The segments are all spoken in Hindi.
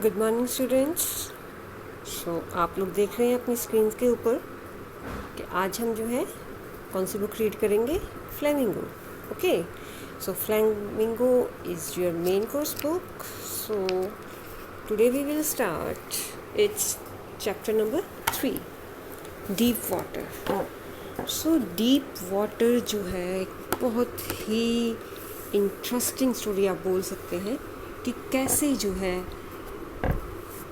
Good morning students. आप लोग देख रहे हैं अपनी स्क्रीन के ऊपर कि आज हम जो है कौन सी बुक रीड करेंगे, Flamingo. Okay, so Flamingo is your main course book. So today we will start its chapter number 3, Deep Water. So Deep Water जो है एक बहुत ही इंटरेस्टिंग स्टोरी आप बोल सकते हैं कि कैसे जो है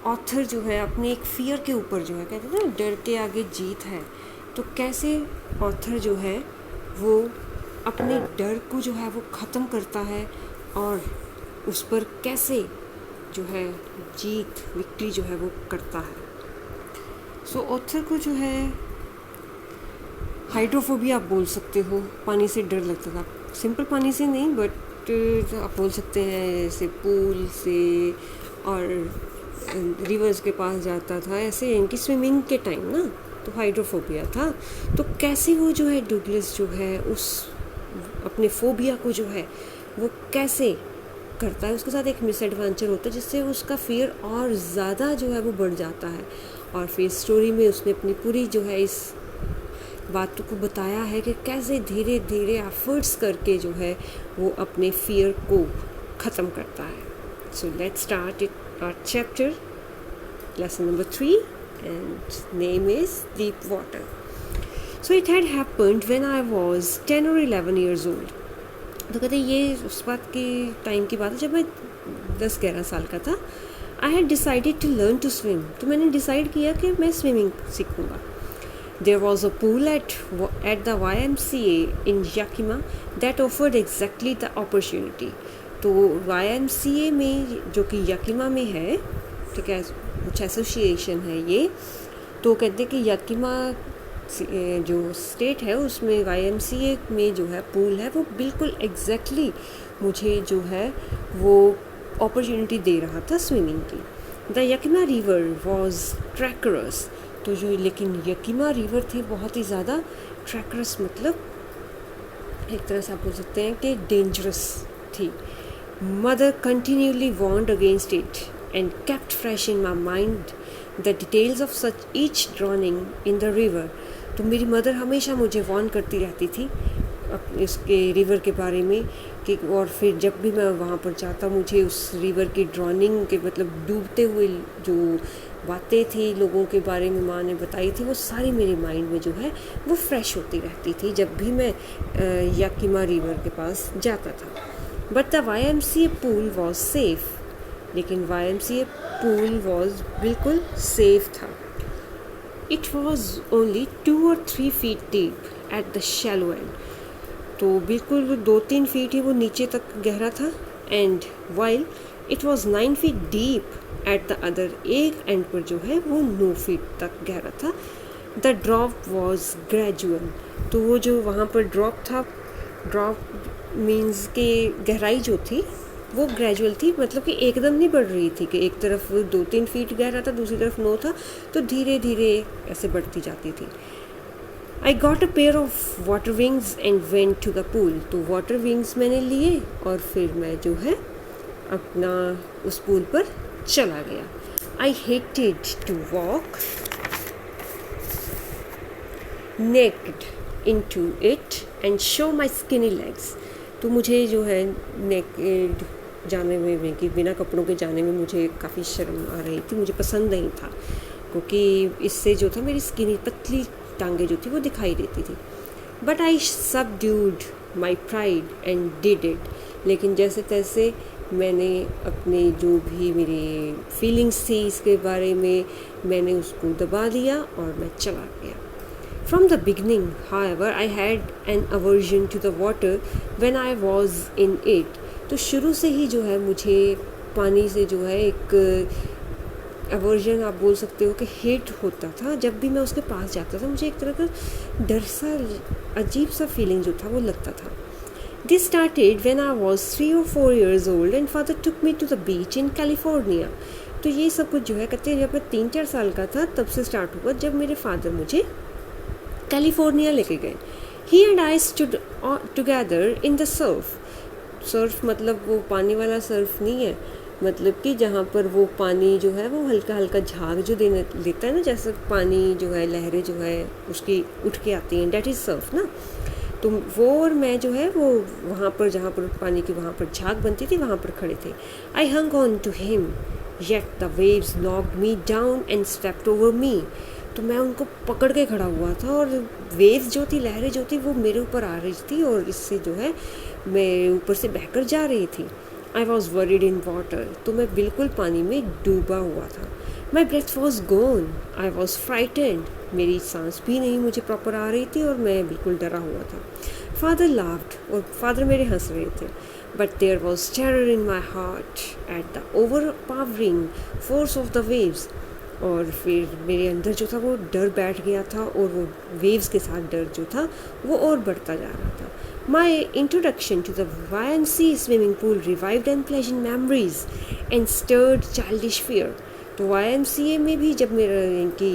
ऑथर जो है अपने एक फियर के ऊपर जो है, कहते हैं ना डर के आगे जीत है, तो कैसे ऑथर जो है वो अपने डर को जो है वो ख़त्म करता है और उस पर कैसे जो है विक्ट्री जो है वो करता है। सो ऑथर को जो है हाइड्रोफोबिया आप बोल सकते हो, पानी से डर लगता था। सिंपल पानी से नहीं, बट आप बोल सकते हैं ऐसे पूल से और रिवर्स के पास जाता था, ऐसे इनकी स्विमिंग के टाइम ना, तो हाइड्रोफोबिया था। तो कैसे वो जो है डगलस जो है उस अपने फोबिया को जो है वो कैसे करता है, उसके साथ एक मिसएडवेंचर होता है जिससे उसका फियर और ज़्यादा जो है वो बढ़ जाता है। और फिर स्टोरी में उसने अपनी पूरी जो है इस बातों को बताया है कि कैसे धीरे धीरे एफर्ट्स करके जो है वो अपने फियर को ख़त्म करता है। So let's start it our chapter, lesson number 3, and name is Deep Water. So it had happened when I was 10 or 11 years old. तो कहते ये उस बात की टाइम की बात है जब मैं 10-11 साल का था। I had decided to learn to swim. तो मैंने डिसाइड किया कि मैं swimming सीखूँगा। There was a pool at the YMCA in Yakima that offered exactly the opportunity. तो YMCA में जो कि यकीमा में है, ठीक है, कुछ एसोसिएशन है ये, तो कहते हैं कि यकीमा जो स्टेट है उसमें YMCA में जो है पूल है वो बिल्कुल एग्जैक्टली मुझे जो है वो अपॉर्चुनिटी दे रहा था स्विमिंग की। The Yakima river was treacherous. तो जो लेकिन यकीमा रिवर थी बहुत ही ज़्यादा ट्रैकरस, मतलब एक तरह से आप बोल सकते हैं कि डेंजरस थी। Mother continually warned against it and kept fresh in my mind the details of such each drowning in the river. तो मेरी मदर हमेशा मुझे वार्न करती रहती थी इसके रिवर के बारे में कि, और फिर जब भी मैं वहाँ पर जाता मुझे उस रिवर की ड्रॉनिंग के मतलब डूबते हुए जो बातें थी लोगों के बारे में माँ ने बताई थी, वो सारी मेरे माइंड में जो है वो फ्रेश होती रहती थी जब भी मैं याकिमा रिवर के पास जाता था। But the YMCA pool was safe. लेकिन YMCA pool was बिल्कुल सेफ था। It was only 2 or 3 feet deep at the shallow end. तो बिल्कुल वो 2-3 फीट ही वो नीचे तक गहरा था। And while it was 9 feet deep at the other, एक एंड पर जो है वो 9 फीट तक गहरा था। The drop was gradual. तो वो जो वहाँ पर ड्रॉप था, ड्रॉप मीन्स कि गहराई जो थी वो ग्रेजुअल थी, मतलब कि एकदम नहीं बढ़ रही थी कि एक तरफ 2-3 फीट गहरा था दूसरी तरफ 9 था, तो धीरे धीरे ऐसे बढ़ती जाती थी। I got a pair of water wings and went to the pool. तो वाटर विंग्स मैंने लिए और फिर मैं जो है अपना उस पूल पर चला गया। I hated to walk naked into it and show my skinny legs. तो मुझे जो है नेकेड जाने में कि बिना कपड़ों के जाने में मुझे काफ़ी शर्म आ रही थी, मुझे पसंद नहीं था, क्योंकि इससे जो था मेरी स्किनी पतली टांगे जो थी वो दिखाई देती थी। But I subdued my pride and did it. लेकिन जैसे तैसे मैंने अपने जो भी मेरी फीलिंग्स थी इसके बारे में मैंने उसको दबा दिया और मैं चला गया। From the beginning, however, I had an aversion to the water when I was in it. तो शुरू से ही जो है मुझे पानी से जो है एक aversion आप बोल सकते हो कि हेट होता था। जब भी मैं उसके पास जाता था मुझे एक तरह का डर सा, अजीब सा फीलिंग जो था वो लगता था। This started when I was 3 or 4 years old and father took me to the beach in California. तो ये सब कुछ जो है कहते हैं जब मैं 3-4 साल का था तब से स्टार्ट हुआ, जब मेरे फादर मुझे कैलिफोर्निया लेके गए। He and I stood together in the surf. Surf मतलब वो पानी वाला सर्फ नहीं है, मतलब कि जहाँ पर वो पानी जो है वो हल्का हल्का झाग जो देने लेता है ना, जैसे पानी जो है लहरें जो है उसकी उठ के आती हैं, डेट इज़ सर्फ ना। तो वो और मैं जो है वो वहाँ पर जहाँ पर पानी की वहाँ पर झाग बनती थी वहाँ पर खड़े थे। I hung on to him yet the waves knocked me down and swept over me. तो मैं उनको पकड़ के खड़ा हुआ था और वेव्स जो थी, लहरें जो थी, वो मेरे ऊपर आ रही थी और इससे जो है मैं ऊपर से बहकर जा रही थी। I was worried in water, तो मैं बिल्कुल पानी में डूबा हुआ था। My breath was gone, I was frightened, मेरी सांस भी नहीं मुझे प्रॉपर आ रही थी और मैं बिल्कुल डरा हुआ था। फादर लाफ्ड, और फादर मेरे हंस रहे थे। But there was terror in my heart at the overpowering force of the waves. और फिर मेरे अंदर जो था वो डर बैठ गया था और वो वेव्स के साथ डर जो था वो और बढ़ता जा रहा था। My introduction to the YMCA swimming pool revived unpleasant memories and stirred childish fear. तो YMCA में भी जब मेरा इनकी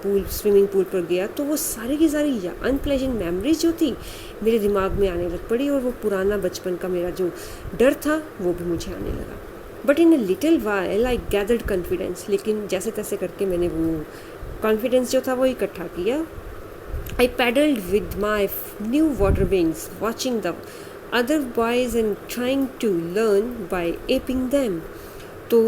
स्विमिंग पूल पर गया तो वो सारी की सारी अनप्लेजेंट मेमोरीज जो थी मेरे दिमाग में आने लग पड़ी और वो पुराना बचपन का मेरा जो डर था वो भी मुझे आने लगा। But in a little while I gathered confidence, लेकिन जैसे तैसे करके मैंने वो कॉन्फिडेंस जो था वो इकट्ठा किया। I paddled with my new water wings, watching the other boys and trying to learn by aping them. तो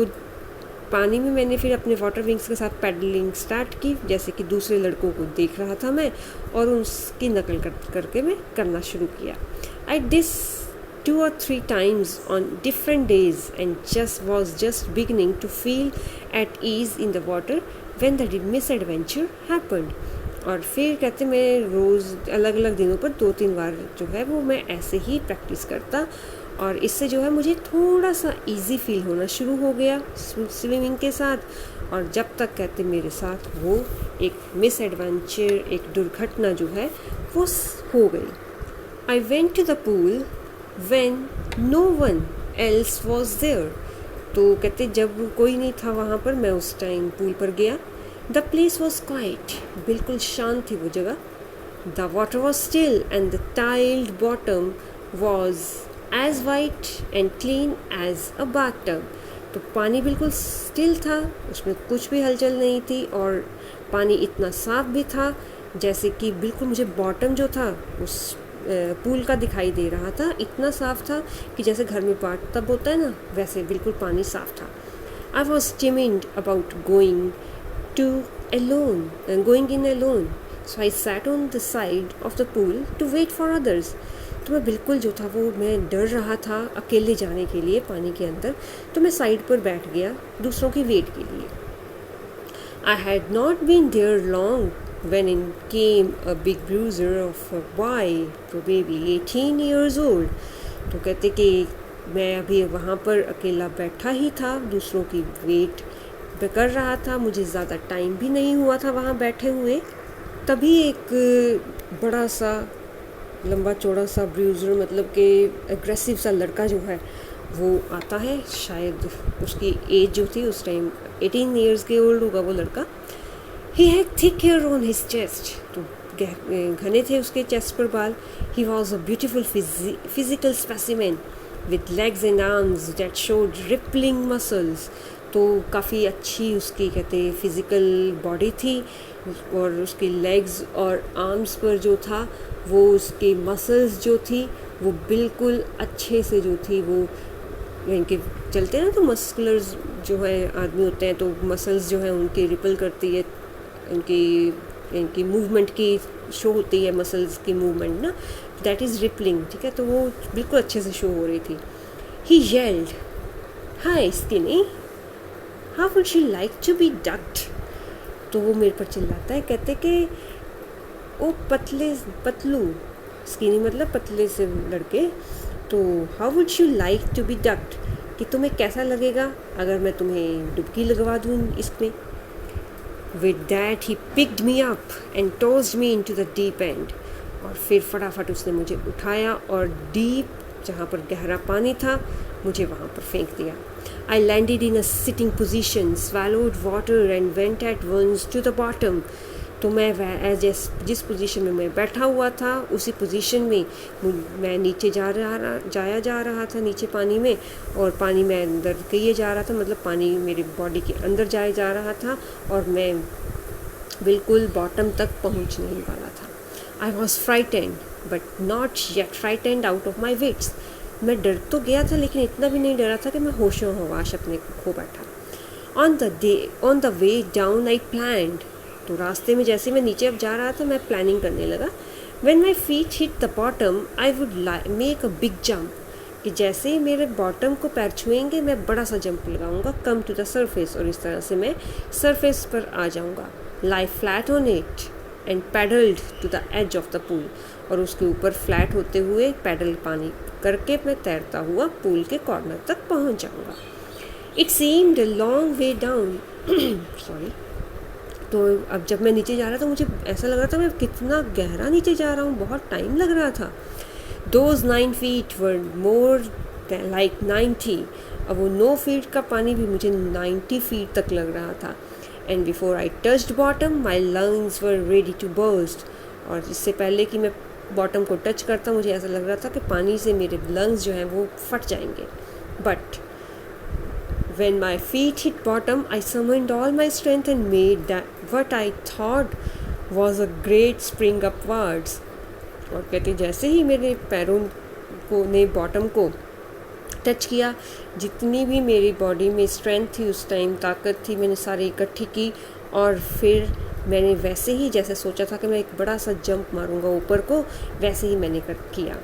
पानी में मैंने फिर अपने वाटर विंग्स के साथ पैडलिंग स्टार्ट की, जैसे कि दूसरे लड़कों को देख रहा था मैं और उसकी नकल करके मैं करना शुरू किया। I did this 2 or 3 times on different days and was just beginning to feel at ease in the water when the misadventure happened. और फिर कहते मैं रोज़ अलग अलग दिनों पर 2-3 बार जो है वो मैं ऐसे ही प्रैक्टिस करता और इससे जो है मुझे थोड़ा सा इजी फील होना शुरू हो गया स्विमिंग के साथ। और जब तक कहते मेरे साथ वो एक मिस एडवेंचर, एक दुर्घटना जो है वो हो गई। I went to the pool when no one else was there. तो कहते जब कोई नहीं था वहाँ पर, मैं उस टाइम पूल पर गया। The place was quiet, बिल्कुल शांत थी वो जगह। The water was still and the tiled bottom was as white and clean as a bathtub. तो पानी बिल्कुल स्टिल था, उसमें कुछ भी हलचल नहीं थी और पानी इतना साफ भी था जैसे कि बिल्कुल मुझे बॉटम जो था उस पूल का दिखाई दे रहा था। इतना साफ था कि जैसे घर में बाथटब होता है ना, वैसे बिल्कुल पानी साफ था। I was timid about going in alone, so I sat on the side of the pool to wait for others. तो मैं बिल्कुल जो था वो मैं डर रहा था अकेले जाने के लिए पानी के अंदर, तो मैं साइड पर बैठ गया दूसरों की वेट के लिए। I had not been there long when in came a big bruiser of a boy, probably 18 years old. तो कहते कि मैं अभी वहाँ पर अकेला बैठा ही था, दूसरों की वेट कर रहा था, मुझे ज़्यादा टाइम भी नहीं हुआ था वहाँ बैठे हुए। तभी एक बड़ा सा लंबा चौड़ा सा ब्रूजर, मतलब कि एग्रेसिव सा लड़का जो है वो आता है। शायद उसकी एज जो थी उस टाइम 18 ईयर्स के ओल्ड होगा वो लड़का। He had thick hair on his chest, तो घने थे उसके चेस्ट पर बाल। He was a beautiful physical specimen with legs and arms that showed rippling muscles. तो काफ़ी अच्छी उसकी कहते फिज़िकल बॉडी थी और उसके लेग्स और आर्म्स पर जो था वो उसके मसल्स जो थी वो बिल्कुल अच्छे से जो थी वो इनके चलते हैं ना, तो मस्कुलर्स जो है आदमी होते हैं तो मसल्स जो है उनकी रिपल करती है, इनकी मूवमेंट की शो होती है, मसल्स की मूवमेंट ना, दैट इज़ रिपलिंग। ठीक है, तो वो बिल्कुल अच्छे से शो हो रही थी। He yelled, hi skinny, how would she like to be ducked. तो वो मेरे पर चिल्लाता है, कहते कि ओ पतलू, स्किनी मतलब पतले से लड़के, तो how would you like to be ducked, कि तुम्हें कैसा लगेगा अगर मैं तुम्हें डुबकी लगवा दूँ इसमें। With that he picked me up and tossed me into the deep and. और फिर फटाफट उसने मुझे उठाया और डीप, जहाँ पर गहरा पानी था, मुझे वहाँ पर फेंक दिया। I landed in a sitting position, swallowed water and went at once to the bottom. तो मैं जिस पोजीशन में मैं बैठा हुआ था उसी पोजीशन में मैं नीचे जाया जा रहा था नीचे पानी में, और पानी में अंदर किए जा रहा था, मतलब पानी मेरी बॉडी के अंदर जाया जा रहा था और मैं बिल्कुल बॉटम तक पहुंचने ही वाला था। I was frightened but not yet frightened out of my wits. मैं डर तो गया था लेकिन इतना भी नहीं डरा था कि मैं होशो हवाश अपने खो बैठा। On the way down I planned, तो रास्ते में जैसे मैं नीचे अब जा रहा था मैं प्लानिंग करने लगा। When my feet hit the bottom I would make a big jump, कि जैसे ही मेरे बॉटम को पैर छुएंगे मैं बड़ा सा जंप लगाऊंगा, कम टू द सरफेस, और इस तरह से मैं सरफेस पर आ जाऊंगा। Lay flat on it and paddled to the edge of the pool, और उसके ऊपर फ्लैट होते हुए पैडल पानी करके मैं तैरता हुआ पूल के कॉर्नर तक पहुंच जाऊंगा। It seemed a long way down sorry. तो अब जब मैं नीचे जा रहा था मुझे ऐसा लग रहा था मैं कितना गहरा नीचे जा रहा हूँ, बहुत टाइम लग रहा था। Those 9 feet were more than like 90, अब वो 9 फीट का पानी भी मुझे 90 फीट तक लग रहा था। And before I touched bottom my lungs were ready to burst, और इससे पहले कि मैं बॉटम को टच करता मुझे ऐसा लग रहा था कि पानी से मेरे लंग्स जो हैं वो फट जाएंगे। But when my feet hit bottom, I summoned all my strength and made that what I thought was a great spring upwards. और कहते जैसे ही मेरे पैरों को ने बॉटम को टच किया, जितनी भी मेरी बॉडी में स्ट्रेंथ थी उस टाइम, ताकत थी, मैंने सारी इकट्ठी की, और फिर मैंने वैसे ही जैसे सोचा था कि मैं एक बड़ा सा जंप मारूंगा ऊपर को, वैसे ही मैंने किया।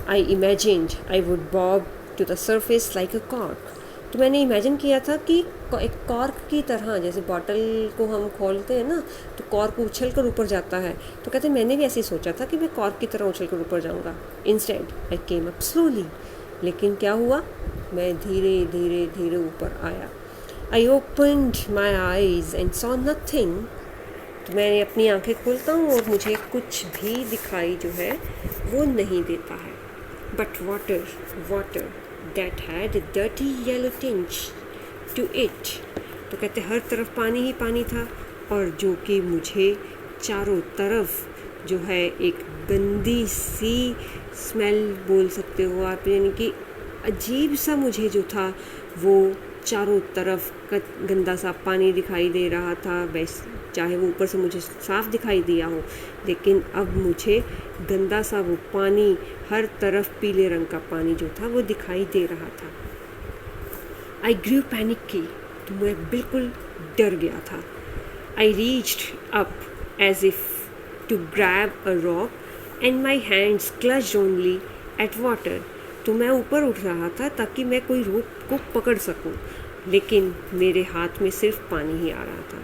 I imagined I would bob to the surface like a cork, तो मैंने इमेजिन किया था कि एक कॉर्क की तरह, जैसे बॉटल को हम खोलते हैं ना तो कॉर्क उछल कर ऊपर जाता है, तो कहते मैंने भी ऐसे ही सोचा था कि मैं कॉर्क की तरह उछल कर ऊपर जाऊंगा। Instead I came up slowly, लेकिन क्या हुआ, मैं धीरे धीरे धीरे ऊपर आया। I opened my eyes and saw nothing, तो मैंने अपनी आंखें खोलता हूँ और मुझे कुछ भी दिखाई जो है वो नहीं देता है। But water that had a dirty yellow tinge to it, तो कहते हर तरफ पानी ही पानी था, और जो कि मुझे चारों तरफ जो है एक गंदी सी स्मेल बोल सकते हो आप, यानी कि अजीब सा मुझे जो था वो चारों तरफ गंदा सा पानी दिखाई दे रहा था। वैसे चाहे वो ऊपर से मुझे साफ़ दिखाई दिया हो, लेकिन अब मुझे गंदा सा वो पानी, हर तरफ पीले रंग का पानी जो था वो दिखाई दे रहा था। आई ग्रू पैनिक की, तो मैं बिल्कुल डर गया था। I reached up as if to grab a rock and my hands clutched only at water, तो मैं ऊपर उठ रहा था ताकि मैं कोई रोक को पकड़ सकूं, लेकिन मेरे हाथ में सिर्फ पानी ही आ रहा था।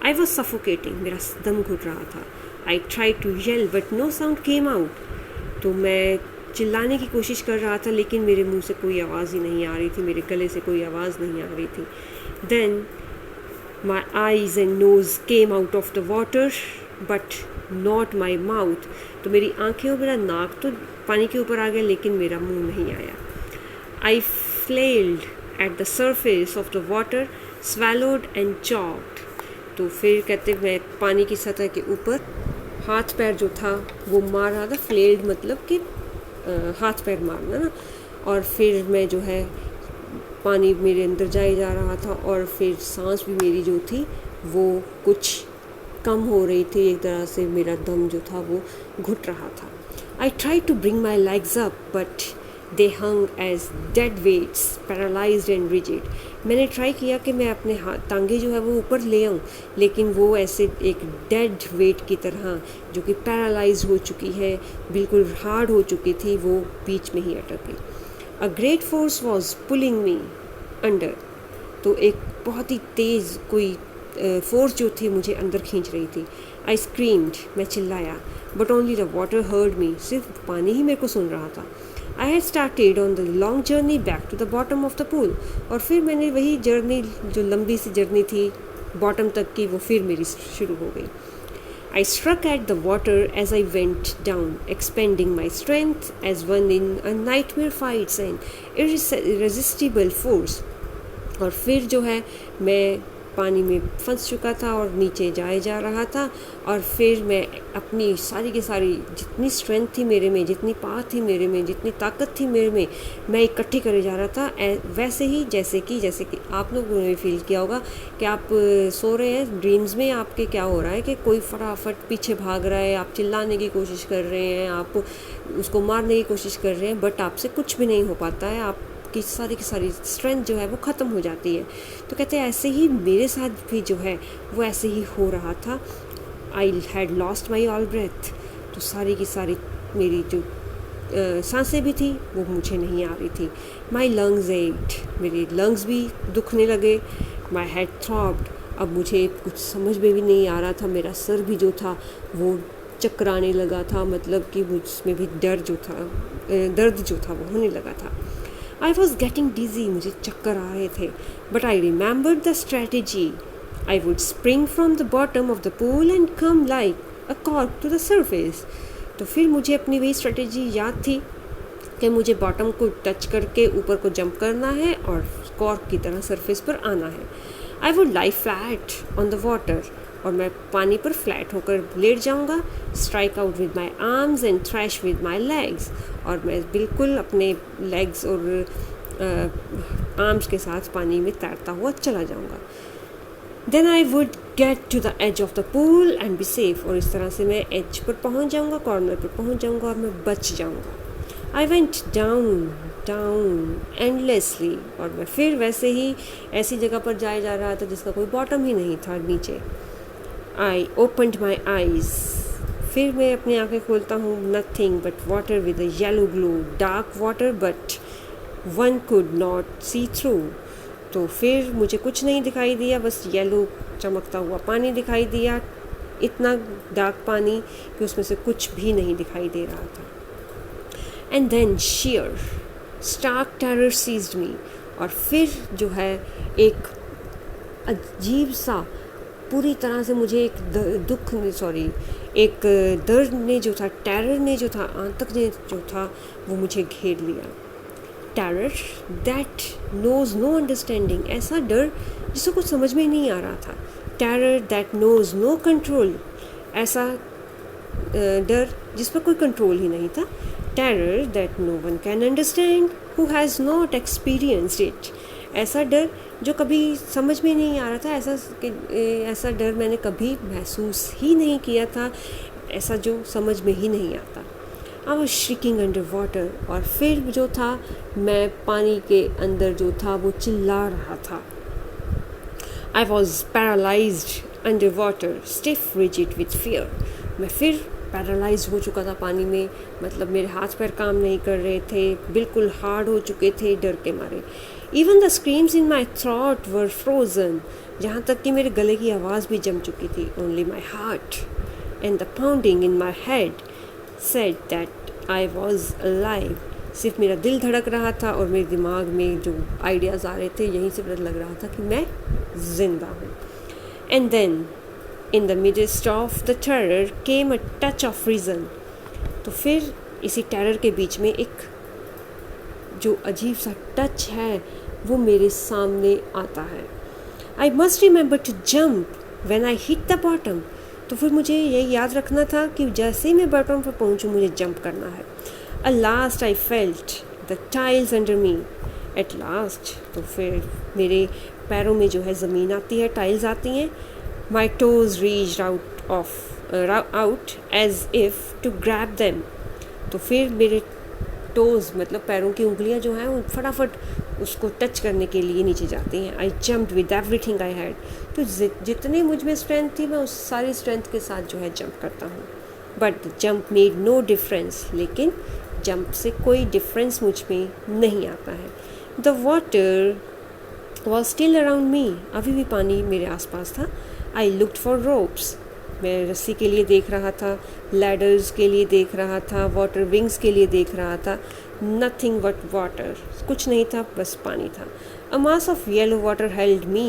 आई वॉज सफोकेटिंग, मेरा दम घुट रहा था। I try to yell but no sound came out, तो मैं चिल्लाने की कोशिश कर रहा था लेकिन मेरे मुंह से कोई आवाज़ ही नहीं आ रही थी, मेरे गले से कोई आवाज़ नहीं आ रही थी। Then my eyes and nose came out of the water but not my mouth, तो मेरी आंखें और मेरा नाक तो पानी के ऊपर आ गया लेकिन मेरा मुंह नहीं आया। I flailed at the surface of the water swallowed and choked, तो फिर कहते मैं पानी की सतह के ऊपर हाथ पैर जो था वो मार रहा था। फ्लेल्ड मतलब कि हाथ पैर मारना ना, और फिर मैं जो है पानी मेरे अंदर जाए जा रहा था, और फिर सांस भी मेरी जो थी वो कुछ कम हो रही थी, एक तरह से मेरा दम जो था वो घुट रहा था। I try to bring my legs up but they hung as dead weights paralysed and rigid, मैंने ट्राई किया कि मैं अपने टांगे जो है वो ऊपर ले आऊँ, लेकिन वो ऐसे एक डेड वेट की तरह जो कि पैरालाइज हो चुकी है, बिल्कुल हार्ड हो चुकी थी, वो बीच में ही अटक गई। A great force was pulling me under, तो एक बहुत ही तेज़ कोई फोर्स जो थी मुझे अंदर खींच रही थी। आई स्क्रीम्ड, मैं चिल्लाया, but only the water heard me, सिर्फ पानी ही मेरे को सुन रहा था। I had started on the long journey back to the bottom of the pool, और फिर मैंने वही जर्नी, जो लंबी सी जर्नी थी बॉटम तक की, वो फिर मेरी शुरू हो गई। I struck at the water as I went down, expending my strength as one in a nightmare fights an irresistible force, और फिर जो है मैं पानी में फंस चुका था और नीचे जाए जा रहा था। और फिर मैं अपनी सारी की सारी जितनी स्ट्रेंथ थी मेरे में, जितनी पावर थी मेरे में, जितनी ताकत थी मेरे में, मैं इकट्ठी करे जा रहा था। वैसे ही जैसे कि आप लोगों ने फील किया होगा कि आप सो रहे हैं, ड्रीम्स में आपके क्या हो रहा है कि कोई फटाफट पीछे भाग रहा है, आप चिल्लाने की कोशिश कर रहे हैं, आप उसको मारने की कोशिश कर रहे हैं, बट आपसे कुछ भी नहीं हो पाता है, आप की सारी स्ट्रेंथ जो है वो ख़त्म हो जाती है। तो कहते हैं ऐसे ही मेरे साथ भी जो है वो ऐसे ही हो रहा था। I had lost my all breath. तो सारी की सारी मेरी जो सांसें भी थी वो मुझे नहीं आ रही थी। माई लंग्स एक्ड, मेरे लंग्स भी दुखने लगे। माई हेड थ्रॉब्ड, अब मुझे कुछ समझ में भी नहीं आ रहा था। मेरा सर भी जो था वो चकराने लगा था, मतलब कि मुझमें भी दर्द जो था वो होने लगा था। I was getting dizzy, मुझे चक्कर आ रहे थे। But I remembered the strategy. I would spring from the bottom of the pool and come like a cork to the surface. तो फिर मुझे अपनी वही स्ट्रेटेजी याद थी कि मुझे बॉटम को टच करके ऊपर को जंप करना है और कॉर्क की तरह सरफेस पर आना है। I would lie flat on the water. और मैं पानी पर फ्लैट होकर लेट जाऊंगा। Strike out with my arms and trash with my legs, और मैं बिल्कुल अपने लेग्स और आर्म्स के साथ पानी में तैरता हुआ चला जाऊंगा। Then I would get to the edge of the pool and be safe, और इस तरह से मैं एज पर पहुंच जाऊंगा, कॉर्नर पर पहुंच जाऊंगा और मैं बच जाऊंगा। आई वेंट डाउन एंडलेसली, और मैं फिर वैसे ही ऐसी जगह पर जाया जा रहा था जिसका कोई बॉटम ही नहीं था नीचे। आई ओपनड माई आईज, फिर मैं अपनी आंखें खोलता हूँ। Nothing but water with a yellow glow, dark water but one could not see through. तो फिर मुझे कुछ नहीं दिखाई दिया, बस येलो चमकता हुआ पानी दिखाई दिया, इतना डार्क पानी कि उसमें से कुछ भी नहीं दिखाई दे रहा था। And then sheer stark terror seized me, और फिर जो है एक अजीब सा पूरी तरह से मुझे एक एक दर्द ने जो था, टेरर ने जो था, आतंक ने जो था वो मुझे घेर लिया। Terror that knows no understanding, ऐसा डर जिसे कुछ समझ में नहीं आ रहा था। Terror that knows no control, ऐसा डर जिस पर कोई कंट्रोल ही नहीं था। Terror that no one can understand who has not experienced it, ऐसा डर जो कभी समझ में नहीं आ रहा था, ऐसा डर मैंने कभी महसूस ही नहीं किया था, ऐसा जो समझ में ही नहीं आता। आई वाज श्रिकिंग अंडर वाटर, और फिर जो था मैं पानी के अंदर जो था वो चिल्ला रहा था। I was paralysed under water, stiff rigid with fear, मैं फिर पैरालाइज हो चुका था पानी में, मतलब मेरे हाथ पैर काम नहीं कर रहे थे, बिल्कुल हार्ड हो चुके थे डर के मारे। Even the screams in my throat were frozen, यहाँ तक कि मेरे गले की आवाज़ भी जम चुकी थी। Only my heart and the pounding in my head said that I was alive, सिर्फ मेरा दिल धड़क रहा था और मेरे दिमाग में जो आइडियाज़ आ रहे थे यहीं से पता लग रहा था कि मैं जिंदा हूँ। And then in the midst of the terror came a touch of reason, तो फिर इसी टेरर के बीच में एक जो अजीब सा टच है वो मेरे सामने आता है। I must remember to jump when I hit the bottom, तो फिर मुझे ये याद रखना था कि जैसे ही मैं बॉटम पर पहुंचूं मुझे जंप करना है। At last I felt the tiles under me, at last, तो फिर मेरे पैरों में जो है ज़मीन आती है, टाइल्स आती हैं। My toes reached out as if to grab them, तो फिर मेरे टोज़ मतलब पैरों की उंगलियां जो हैं वो फटाफट उसको टच करने के लिए नीचे जाती हैं। I jumped with everything I had, तो जितनी मुझ में स्ट्रेंथ थी मैं उस सारी स्ट्रेंथ के साथ जो है जंप करता हूँ। But the jump made no difference, लेकिन जंप से कोई डिफरेंस मुझ में नहीं आता है। The water was still around me, अभी भी पानी मेरे आसपास था। I looked for ropes, मैं रस्सी के लिए देख रहा था, लैडर्स के लिए देख रहा था, वाटर विंग्स के लिए देख रहा था। Nothing but water, कुछ नहीं था, बस पानी था। A mass of yellow water held me.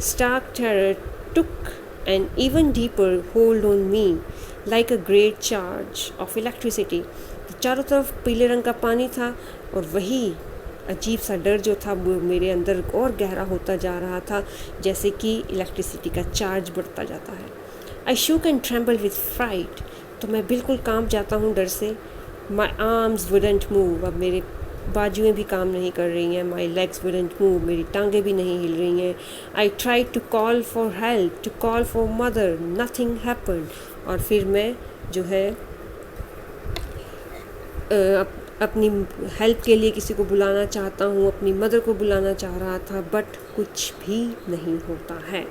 Stark terror took an even deeper hold on me, like a great charge of electricity. चारों तरफ पीले रंग का पानी था और वही अजीब सा डर जो था वो मेरे अंदर और गहरा होता जा रहा था, जैसे कि इलेक्ट्रिसिटी का चार्ज बढ़ता जाता है। I shook and tremble with fright, तो मैं बिल्कुल कांप जाता हूँ डर से। माई आर्म्स वुडंट मूव, अब मेरे बाजुएं भी काम नहीं कर रही हैं। माई लेग्स वुडंट मूव, मेरी टांगें भी नहीं हिल रही हैं। I try to call for help, to call for mother, nothing happened. और फिर मैं जो है अपनी हेल्प के लिए किसी को बुलाना चाहता हूँ, अपनी मदर को बुलाना चाह रहा था, बट कुछ भी नहीं होता है।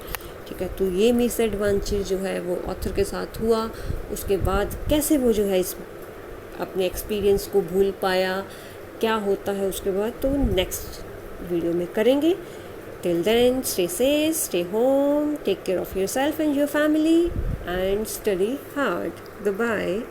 ठीक है, तो ये मिस एडवेंचर जो है वो ऑथर के साथ हुआ। उसके बाद कैसे वो जो है इस अपने एक्सपीरियंस को भूल पाया, क्या होता है उसके बाद, तो नेक्स्ट वीडियो में करेंगे। Till then stay safe, stay home, take care of yourself and your family and study hard. Bye.